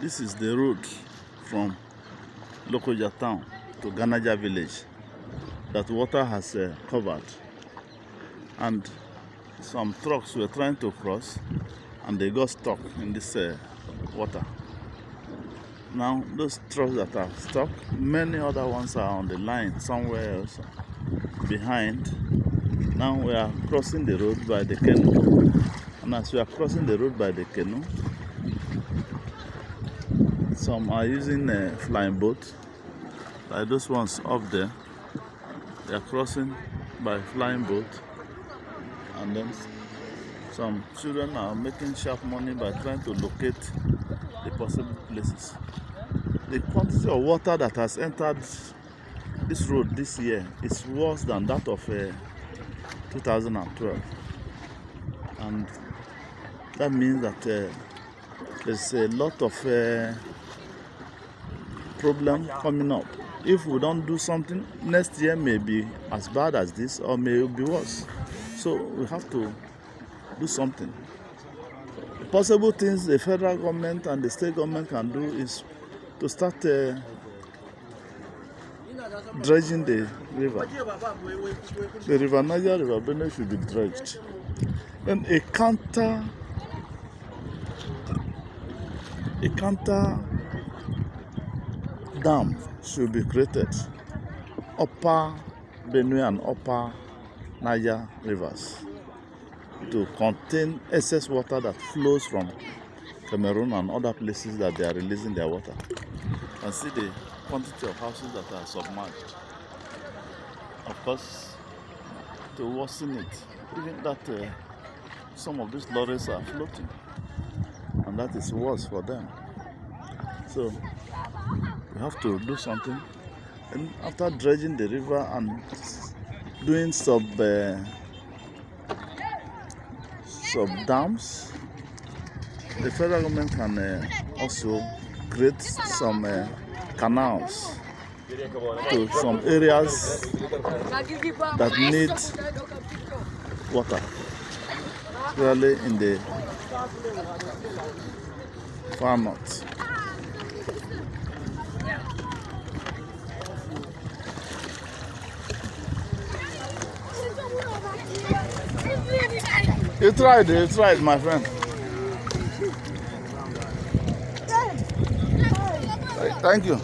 This is the road from Lokoja town to Ganaja village that water has covered, and some trucks were trying to cross and they got stuck in this water. Now those trucks that are stuck, many other ones are on the line somewhere else behind. Now we are crossing the road by the canoe, and as we are crossing the road by the canoe, some are using a flying boat, like those ones up there. They are crossing by flying boat, and then some children are making sharp money by trying to locate the possible places. The quantity of water that has entered this road this year is worse than that of 2012, and that means that there's a lot of problem coming up. If we don't do something, next year may be as bad as this or may be worse. So we have to do something. Possible things the federal government and the state government can do is to start dredging the river. The river Niger, River Benue should be dredged. Then a counter dam should be created, upper Benue and upper Niger rivers, to contain excess water that flows from Cameroon and other places that they are releasing their water. And see the quantity of houses that are submerged. Of course, to worsen it, even that some of these lorries are floating, and that is worse for them. So we have to do something. And after dredging the river and doing sub dams, the federal government can also create some canals to some areas that need water, especially in the far north. You tried, my friend. Thank you.